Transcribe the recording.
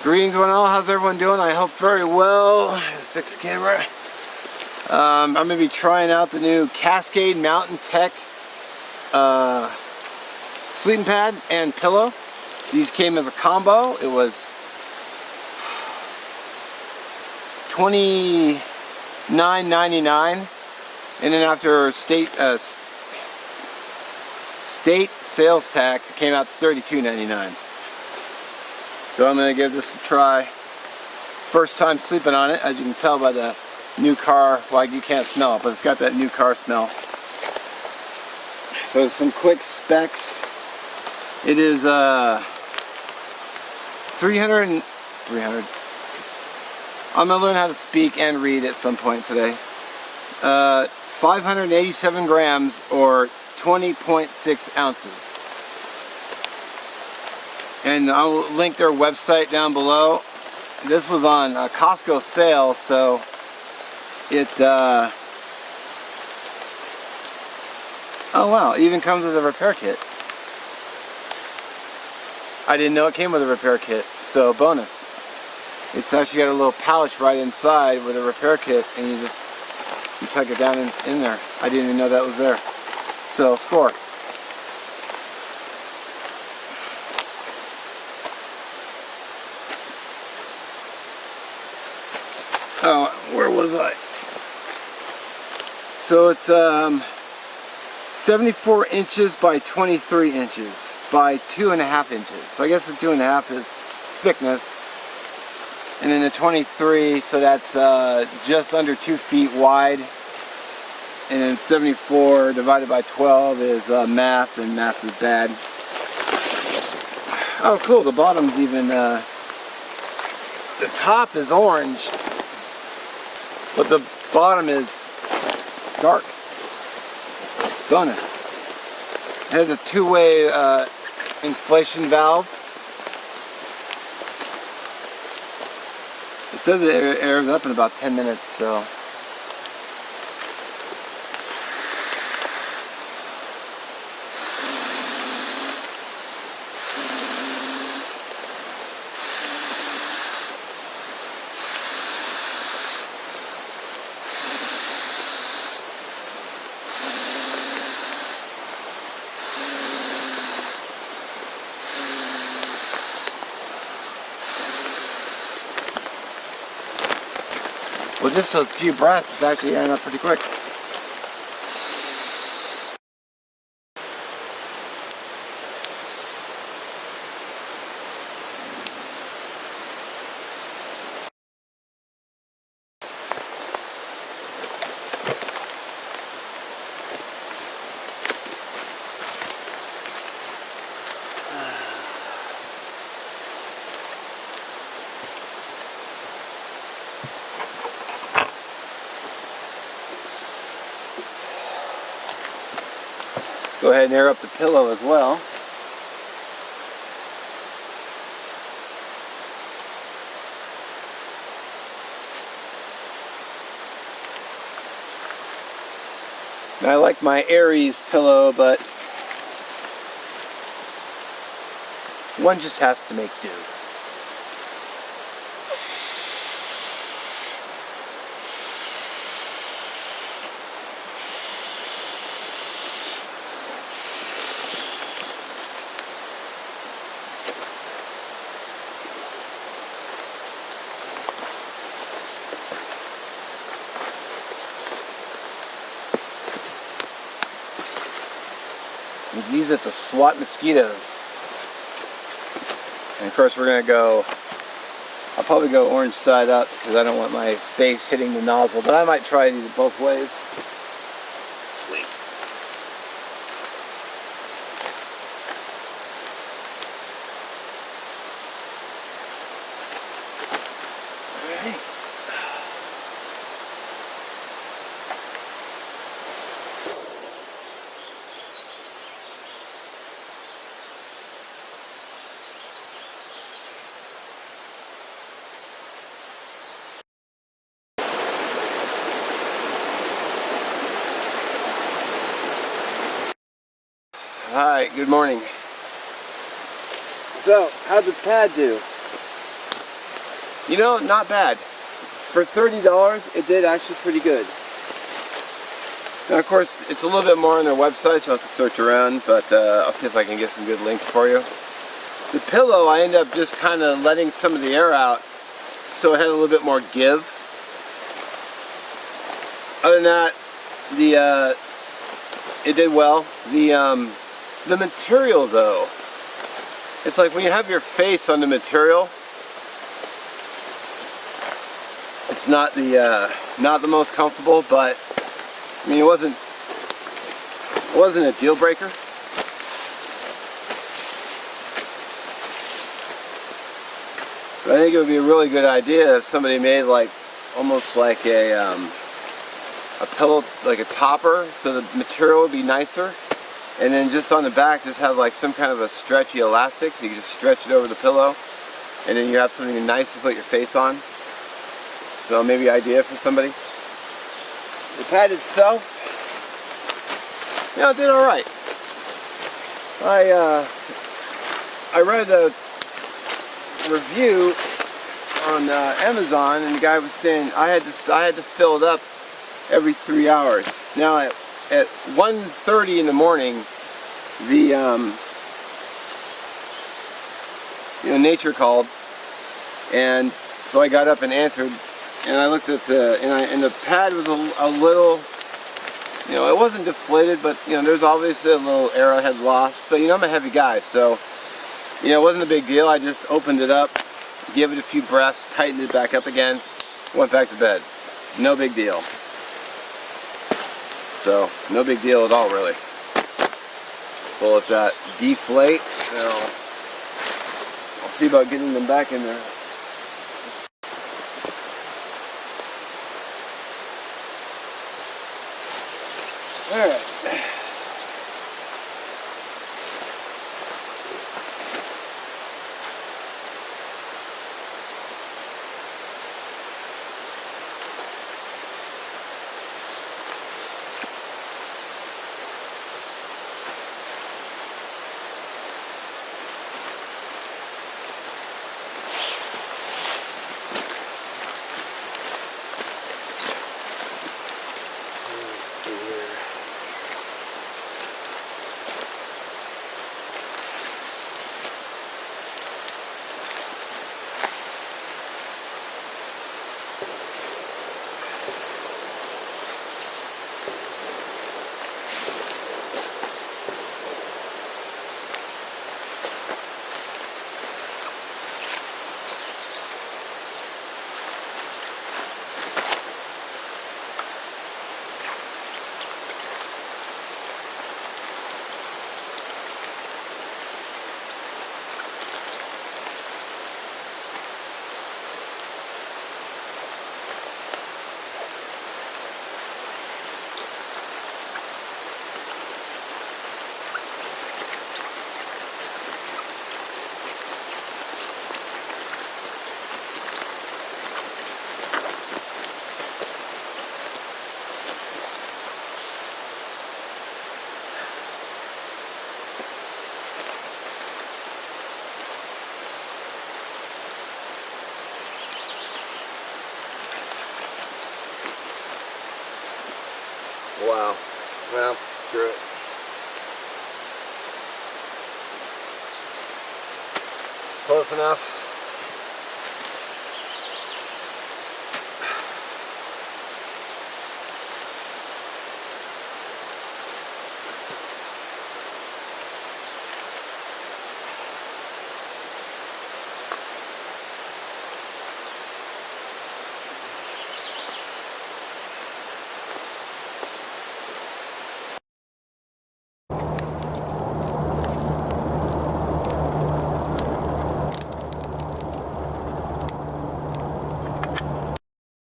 Greetings one and all, how's everyone doing? I hope very well. Fix the camera. I'm going to be trying out the new Cascade Mountain Tech sleeping pad and pillow. These came as a combo. It was $29.99, and then after state sales tax, it came out to $32.99. So I'm going to give this a try. First time sleeping on it, as you can tell by the new car. Well, you can't smell it, but it's got that new car smell. So some quick specs. It is 300. I'm going to learn how to speak and read at some point today. 587 grams or 20.6 ounces. And I'll link their website down below. This was on a Costco sale, so it oh wow, it even comes with a repair kit. I didn't know it came with a repair kit, so bonus. It's actually got a little pouch right inside with a repair kit, and you tuck it down in there. I didn't even know that was there. So score. Oh, where was I? So it's 74 inches by 23 inches by 2.5 inches. So I guess the 2.5 is thickness, and then the 23, so that's just under 2 feet wide, and then 74 divided by 12 is math, and math is bad. Oh cool, the bottom's even, the top is orange, but the bottom is dark. Bonus. It has a two-way inflation valve. It says it airs up in about 10 minutes, so. Well, just those few breaths, it's actually airing up pretty quick. Go ahead and air up the pillow as well. Now, I like my Aries pillow, but one just has to make do. We use it to swat mosquitoes. And of course we're going to go, I'll probably go orange side up because I don't want my face hitting the nozzle, but I might try to do it both ways. Sweet. Alright. Alright, good morning. So, how'd the pad do? you know, not bad. For $30, it did actually pretty good. Now, of course, it's a little bit more on their website. You'll have to search around, but I'll see if I can get some good links for you. The pillow, I ended up just kind of letting some of the air out, so it had a little bit more give. Other than that, it did well. The material, though, it's like when you have your face on the material, it's not the most comfortable, but I mean, it wasn't a deal breaker. But I think it would be a really good idea if somebody made like almost like a pillow, like a topper, so the material would be nicer, and then just on the back just have like some kind of a stretchy elastic, so you can just stretch it over the pillow, and then you have something nice to put your face on. So maybe an idea for somebody. The pad itself, you know, it did all right. I read a review on Amazon, and the guy was saying I had to fill it up every 3 hours. Now at 1:30 in the morning, the nature called, and so I got up and answered, and I looked at and the pad was a little, you know, it wasn't deflated, but you know, there's obviously a little air I had lost. But you know, I'm a heavy guy, so you know, it wasn't a big deal. I just opened it up, gave it a few breaths, tightened it back up again, went back to bed. No big deal. So, no big deal at all, really. So let that deflate. Now, I'll see about getting them back in there. Alright. Wow. Well, screw it. Close enough.